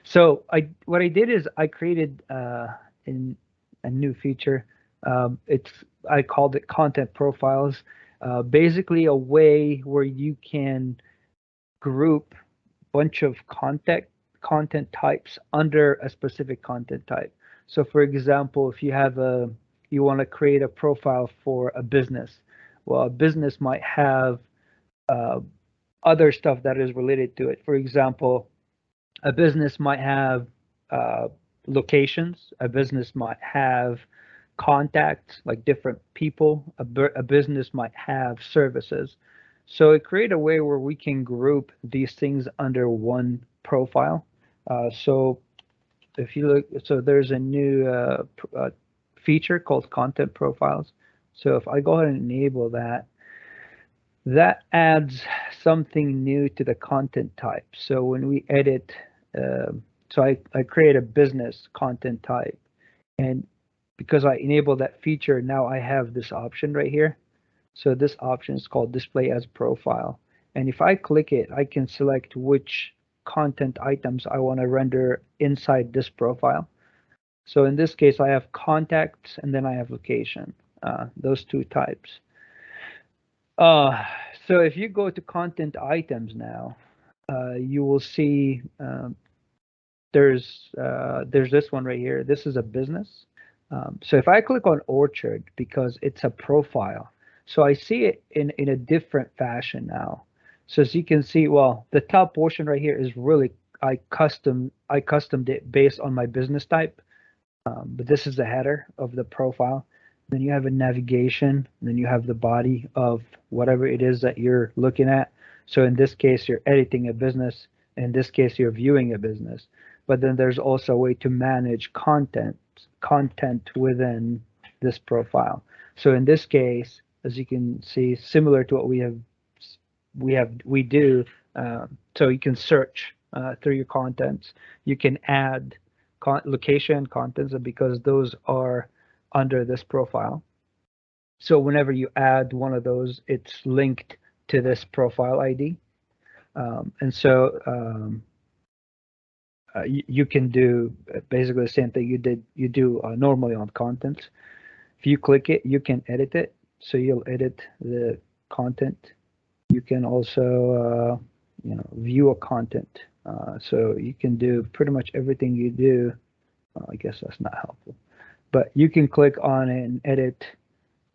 So what I did is I created in a new feature. It's I called it content profiles. Basically, a way where you can group bunch of content types under a specific content type. So, for example, if you want to create a profile for a business, well, a business might have uh, other stuff that is related to it. For example, a business might have uh, locations. A business might have contacts, like different people. A business might have services. So it create a way where we can group these things under one profile. So if you look, so there's a new feature called content profiles. So if I go ahead and enable that, that adds something new to the content type. So when we edit, so I create a business content type, and because I enable that feature, now I have this option right here. So this option is called display as profile. And if I click it, I can select which content items I want to render inside this profile. So in this case, I have contacts and then I have location, those two types. Uh, so if you go to content items now, you will see there's this one right here. This is a business. So if I click on Orchard because it's a profile, so I see it in a different fashion now. So as you can see, well, the top portion right here is really I customed it based on my business type. But this is the header of the profile. Then you have a navigation, and then you have the body of whatever it is that you're looking at. So in this case, you're editing a business. In this case, you're viewing a business. But then there's also a way to manage content within this profile. So in this case, as you can see, similar to what we do. So you can search through your contents. You can add location contents because those are under this profile. So whenever you add one of those, it's linked to this profile ID. And so you can do basically the same thing you do normally on content. If you click it, you can edit it. So you'll edit the content. You can also view a content. So you can do pretty much everything you do. Well, I guess that's not helpful, but you can click on it and edit.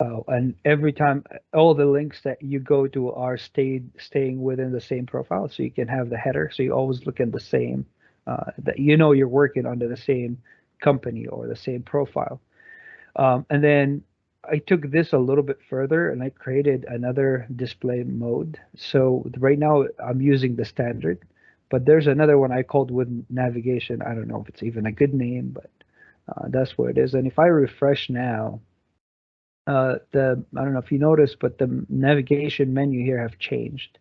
And every time, all the links that you go to are staying within the same profile. So you can have the header. So you always look at the same, that you're working under the same company or the same profile. And then I took this a little bit further and I created another display mode. So right now I'm using the standard, but there's another one I called with navigation. I don't know if it's even a good name, but that's what it is. And if I refresh now, I don't know if you noticed, but the navigation menu here have changed.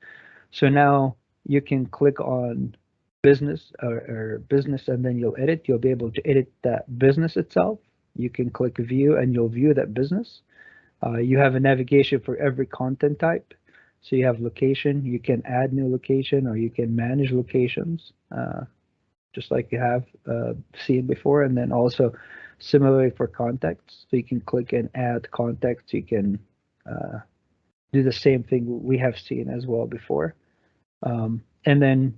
So now you can click on business or business and then you'll edit. You'll be able to edit that business itself. You can click view and you'll view that business. You have a navigation for every content type. So you have location, you can add new location or you can manage locations, just like you have seen before. And then also similarly for contacts. So you can click and add contacts. You can do the same thing we have seen as well before. And then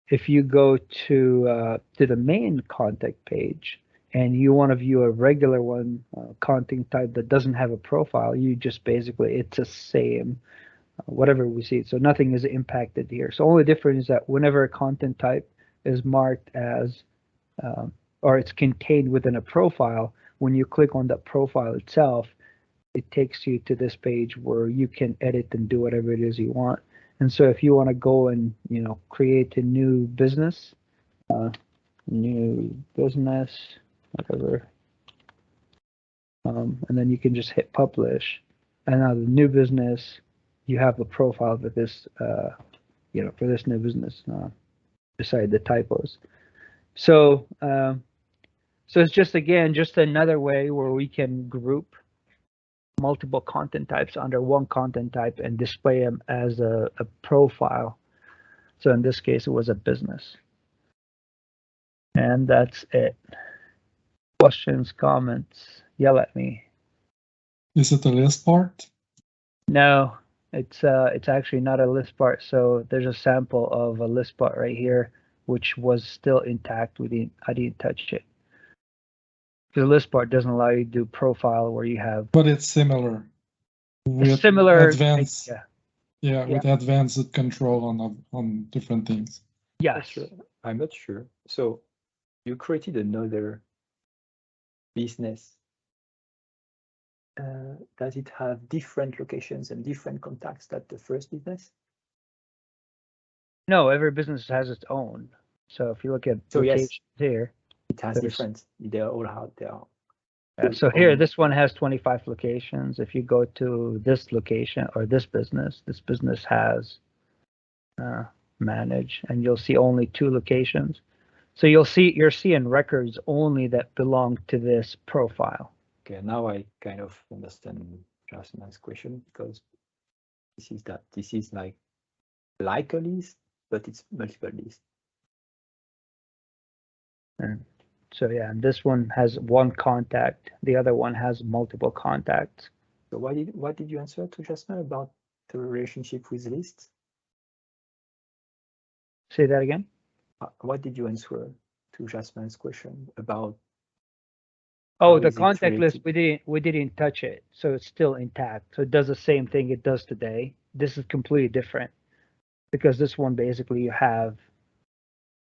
if you go to the main contact page and you want to view a regular one content type that doesn't have a profile, you just basically it's the same whatever we see. So nothing is impacted here. So only difference is that whenever a content type is marked as or it's contained within a profile, when you click on that profile itself, it takes you to this page where you can edit and do whatever it is you want. And so if you want to go and create a new business, whatever, and then you can just hit publish, and now the new business, you have a profile for this, for this new business, beside the typos. So, so it's just again just another way where we can group multiple content types under one content type and display them as a profile. So in this case, it was a business. And that's it. Questions, comments, yell at me. Is it a list part? No, it's actually not a list part. So there's a sample of a list part right here, which was still intact. I didn't touch it. Because the list part doesn't allow you to do profile where you have But it's similar a with similar advanced, idea. yeah, Yeah. with advanced control on different things. Yes. I'm not sure. So you created another business. Does it have different locations and different contacts than the first business? No, every business has its own. So if you look at So yes, locations here, it has there's different. They are all out there. so here this one has 25 locations. If you go to this location or this business has manage, and you'll see only 2 locations. So you're seeing records only that belong to this profile. Okay, now I kind of understand Jasmine's question, because this is like a list, but it's multiple lists. And so yeah, and this one has 1 contact. The other one has multiple contacts. So what did you answer to Jasmine about the relationship with lists? Say that again. What did you answer to Jasmine's question about? Oh, the contact list, we didn't touch it, so it's still intact. So it does the same thing it does today. This is completely different because this one basically you have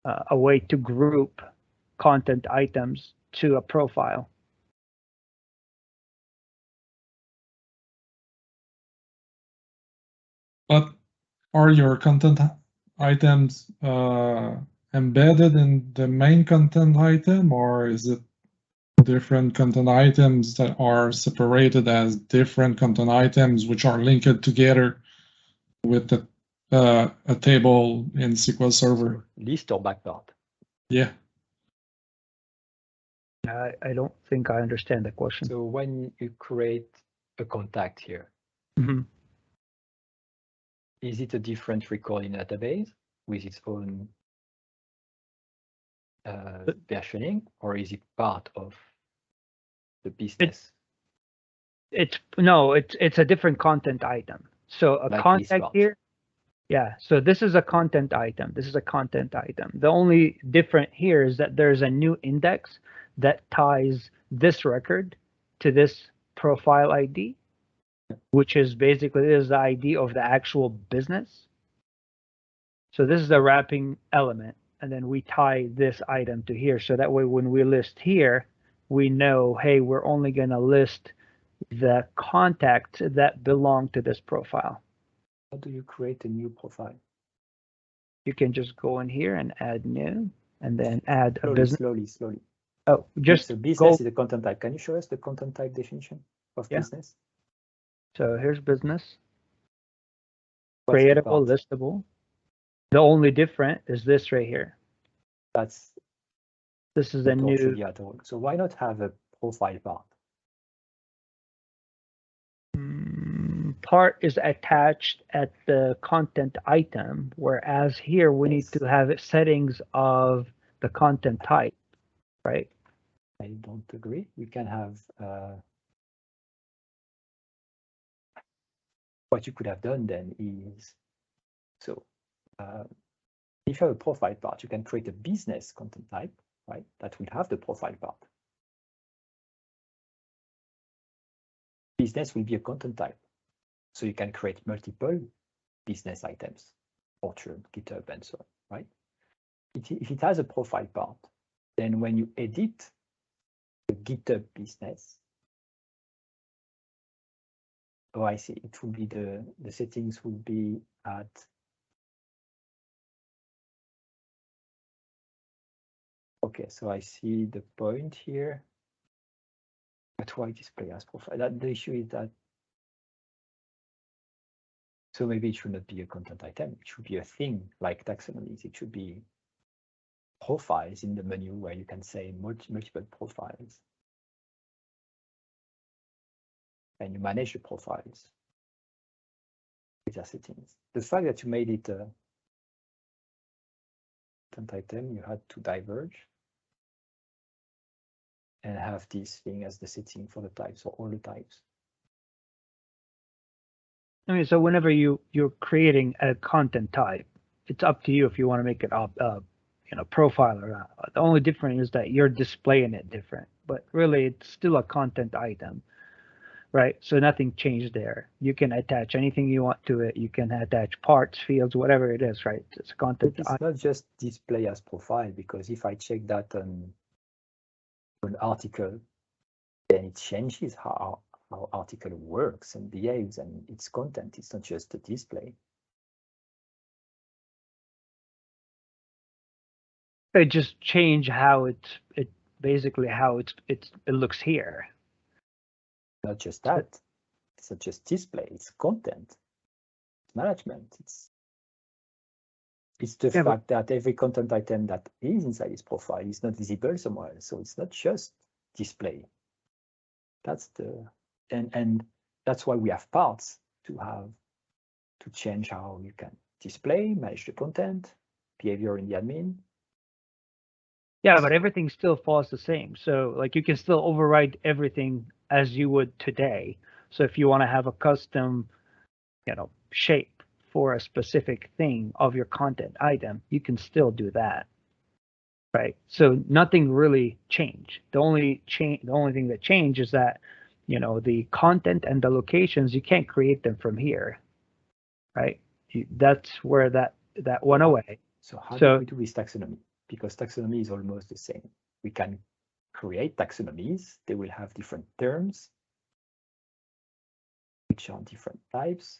a way to group content items to a profile. But are your content items embedded in the main content item, or is it different content items that are separated as different content items which are linked together with a table in SQL Server? List or backpart? Yeah. I don't think I understand the question. So when you create a contact here, is it a different record in a database with its own versioning, or is it part of the business? It's a different content item. So a Like contact ListPart. here, yeah. So this is a content item. This is a content item. The only different here is that there's a new index that ties this record to this profile ID, which is basically the ID of the actual business. So this is a wrapping element, and then we tie this item to here. So that way, when we list here, we know, hey, we're only going to list the contacts that belong to this profile. How do you create a new profile? You can just go in here and add new, and then add slowly, a business. Slowly. Oh, just so business is a content type. Can you show us the content type definition of business? So here's business. What's Creatable, listable. The only different is this right here. This is a new. So why not have a profile part? Part is attached at the content item, whereas here we need to have settings of the content type, right? I don't agree. We can have what you could have done then is, so if you have a profile part, you can create a business content type, right? That will have the profile part. Business will be a content type. So you can create multiple business items, Orchard, GitHub, and so on, right? If it has a profile part, then when you edit the GitHub business, oh, I see, it will be the settings will be at okay, so I see the point here. But why display as profile? The issue is that so maybe it should not be a content item. It should be a thing like taxonomies. It should be profiles in the menu where you can say multiple profiles. And you manage the profiles with your settings. The fact that you made it a content item, you had to diverge. and have this thing as the setting for the types or all the types. I mean, so whenever you're creating a content type, it's up to you if you want to make it profile or not. The only difference is that you're displaying it different, but really it's still a content item, right? So nothing changed there. You can attach anything you want to it. You can attach parts, fields, whatever it is, right? It's a content But it's not just display as profile, because if I check that on an article, then it changes how article works and behaves and its content. It's not just a display. It just change how it basically how it looks here. Not just that. It's not just display. It's content. It's management. It's the fact that every content item that is inside this profile is not visible somewhere. So it's not just display. That's the and that's why we have parts to change how you can display, manage the content, behavior in the admin. Yeah, but everything still falls the same. So like you can still override everything as you would today. So if you want to have a custom, shape for a specific thing of your content item, you can still do that. Right. So nothing really changed. The only thing that changed is that, the content and the locations, you can't create them from here. Right. That's where that went away. So how do we do with taxonomy? Because taxonomy is almost the same. We can create taxonomies. They will have different terms, which are different types.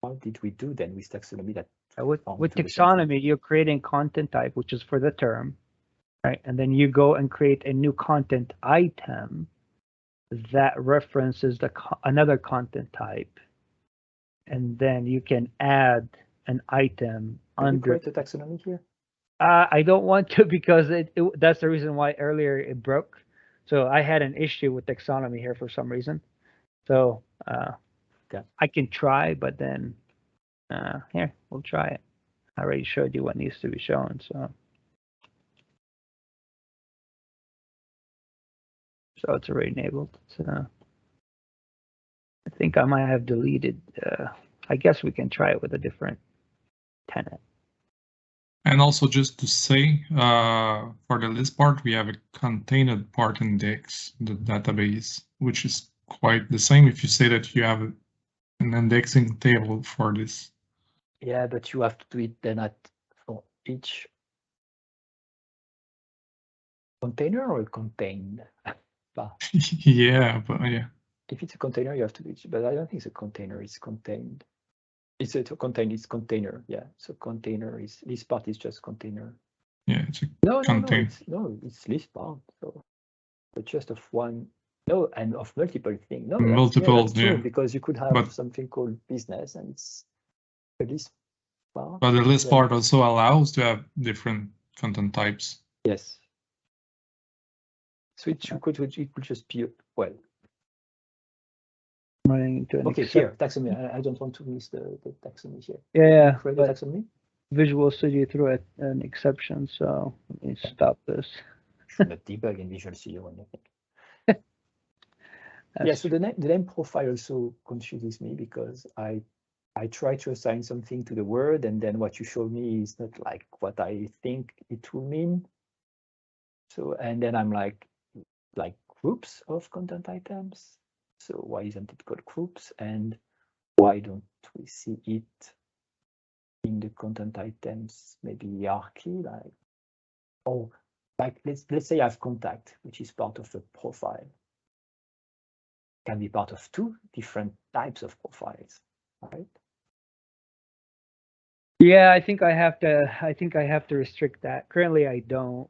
How did we do then with taxonomy? That with taxonomy, you're creating content type, which is for the term, right? And then you go and create a new content item that references another content type, and then you can add an item under. Create a taxonomy here. I don't want to, because that's the reason why earlier it broke. So I had an issue with taxonomy here for some reason. So I can try, but then here, we'll try it. I already showed you what needs to be shown. So it's already enabled. So I think I might have deleted. I guess we can try it with a different tenant. And also, just to say, for the list part, we have a contained part index, the database, which is quite the same if you say that you have an indexing table for this. Yeah, but you have to do it then for each container or contained. Yeah, but yeah. If it's a container, you have to do it, but I don't think it's a container. It's contained. It's contained. It's container. Yeah. So container is ListPart is just container. Yeah, it's a no, it's ListPart. So, but just of one. No, and of multiple things. No, that's true, because you could have something called business, and it's a ListPart. But the ListPart also allows to have different content types. Yes. So it could just be running into an okay, here, taxonomy. I don't want to miss the taxonomy here. Yeah. Create the taxonomy. Visual Studio threw an exception, so let me stop this. Should not debug in Visual Studio or anything. Yeah, so the name profile also confuses me, because I try to assign something to the word, and then what you show me is not like what I think it will mean. So, and then I'm like groups of content items. So why isn't it called groups? And why don't we see it in the content items, maybe hierarchy, let's say I have contact, which is part of a profile. Can be part of two different types of profiles, right? Yeah, I think I have to restrict that. Currently, I don't.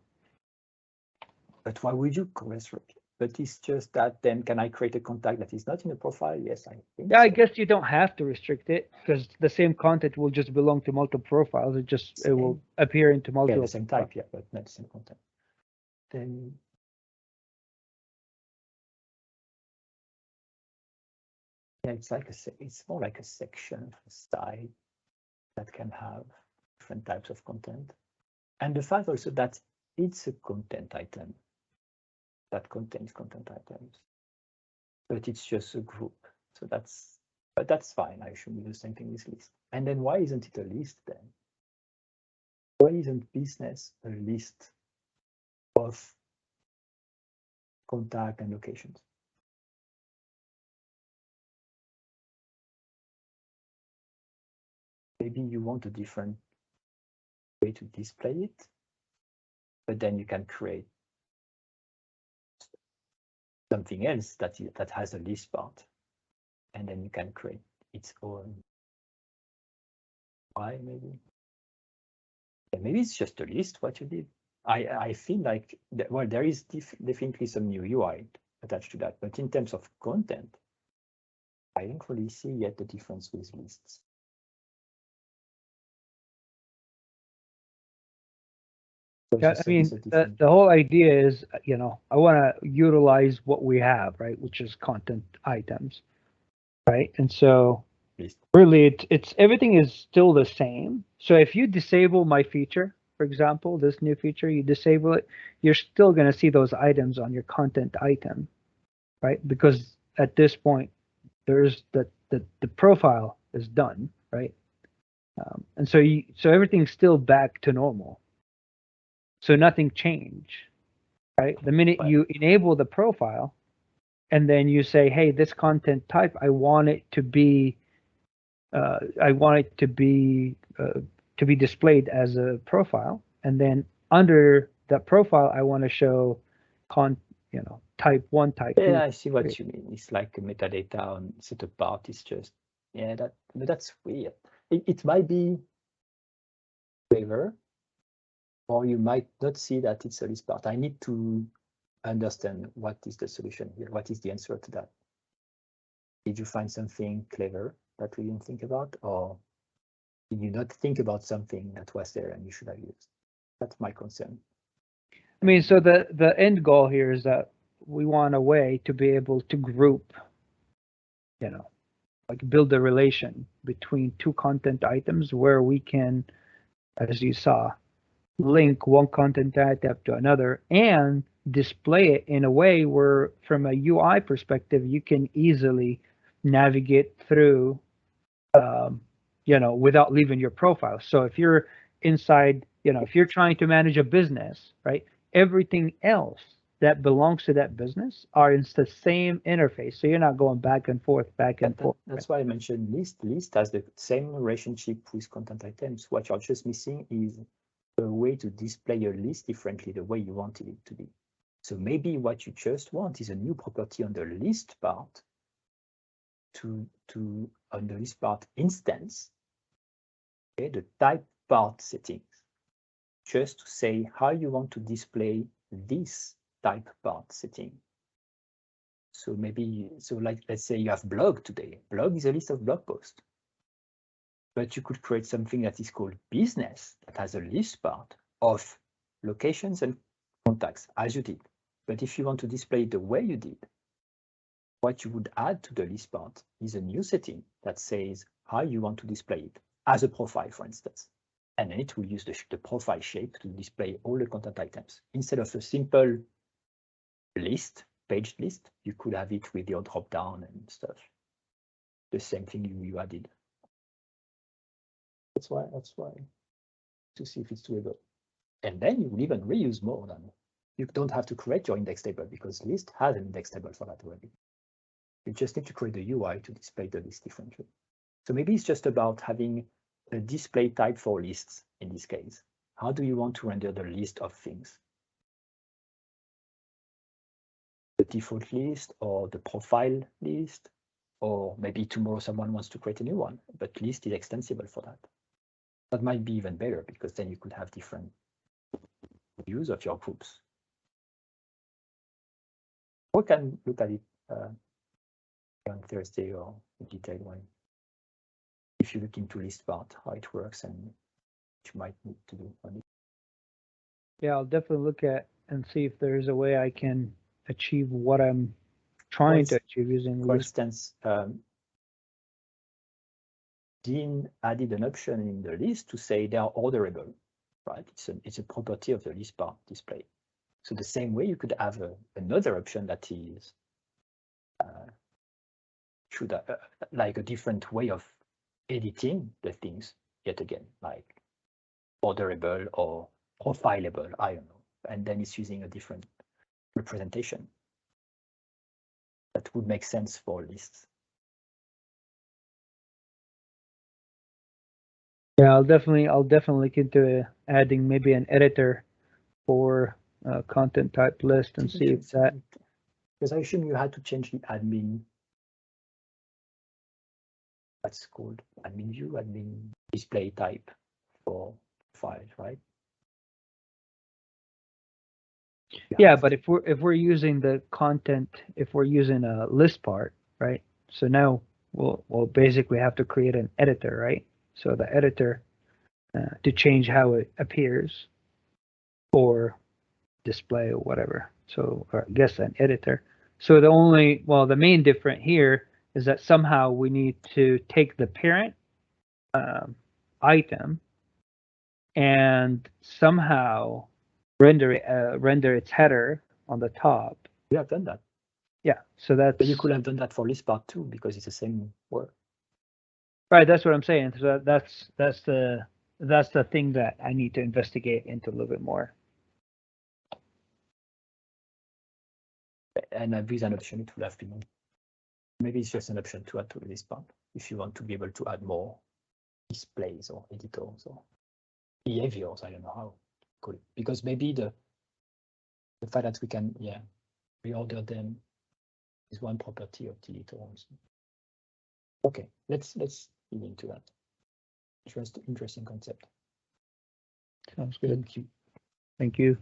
But why would you restrict? But it's just that then can I create a contact that is not in the profile? Yes, I think. Yeah, so. I guess you don't have to restrict it, because the same content will just belong to multiple profiles. It will appear into multiple. Yeah, the same type, yeah, but not the same content. Then yeah, it's more like a section, a site that can have different types of content. And the fact also that it's a content item that contains content items, but it's just a group. So that's fine. I should do the same thing with list. And then why isn't it a list then? Why isn't business a list of contact and locations? Maybe you want a different way to display it, but then you can create something else that has a list part, and then you can create its own UI maybe. And maybe it's just a list what you did. I feel like well, there is definitely some new UI attached to that, but in terms of content, I don't really see yet the difference with lists. Yeah, I mean, the whole idea is, you know, I want to utilize what we have, right, which is content items, right? And so really, it's everything is still the same. So if you disable my feature, for example, this new feature, you disable it, you're still going to see those items on your content item, right? Because at this point, there's the profile is done, right? And so everything's still back to normal. So nothing changed, right? The minute you enable the profile, and then you say, hey, this content type, I want it to be displayed as a profile, and then under that profile, I want to show type 1, type 2. Yeah, I see what you mean. It's like a metadata on set apart. It's just that's weird. It might be clever, or you might not see that it's a list part. I need to understand what is the solution here. What is the answer to that? Did you find something clever that we didn't think about, or did you not think about something that was there and you should have used? That's my concern. I mean, so the end goal here is that we want a way to be able to group, like build a relation between two content items where we can, as you saw, link one content item to another and display it in a way where, from a UI perspective, you can easily navigate through, without leaving your profile. So if you're inside, if you're trying to manage a business, right, everything else that belongs to that business are in the same interface. So you're not going back and forth. That's why I mentioned list. List has the same relationship with content items. What you're just missing is a way to display your list differently, the way you wanted it to be. So maybe what you just want is a new property on the list part on the ListPart instance, okay, the type part settings, just to say how you want to display this type part setting. So maybe, like, let's say you have blog today. Blog is a list of blog posts. But you could create something that is called business, that has a list part of locations and contacts, as you did. But if you want to display it the way you did, what you would add to the list part is a new setting that says how you want to display it, as a profile, for instance. And then it will use the profile shape to display all the content items. Instead of a simple list, paged list, you could have it with your drop down and stuff. The same thing you added. That's why, to see if it's doable. And then you will even reuse more than, you don't have to create your index table because list has an index table for that already. You just need to create the UI to display the list differently. So maybe it's just about having a display type for lists in this case. How do you want to render the list of things? The default list or the profile list, or maybe tomorrow someone wants to create a new one, but list is extensible for that. That might be even better because then you could have different views of your groups. We can look at it on Thursday or in detail when, if you look into ListPart, how it works and what you might need to do on it. Yeah, I'll definitely look at and see if there's a way I can achieve what I'm trying to achieve using. For instance, Dean added an option in the list to say they are orderable, right? It's a property of the ListPart display. So the same way you could have another option that is like a different way of editing the things yet again, like orderable or profilable, I don't know, and then it's using a different representation that would make sense for lists. Yeah, I'll definitely look into adding maybe an editor for content type list and see if that. Because I assume you had to change the admin. That's called admin view, admin display type for files, right? Yeah, but if we're using the content, if we're using a ListPart, right? So now we'll basically have to create an editor, right? So the editor to change how it appears or display or whatever. So or I guess an editor. So the main difference here is that somehow we need to take the parent item and somehow render its header on the top. We have done that. Yeah, so that's. But you could have done that for ListPart too, because it's the same word. Right, that's what I'm saying. So that's the thing that I need to investigate into a little bit more. And with an option, it would have been, maybe it's just an option to add to ListPart if you want to be able to add more displays or editors or behaviors. I don't know how to call it, because maybe the fact that we can reorder them is one property of the editor also. Okay, let's dig into that. Interesting concept. Sounds good. Thank you. Thank you.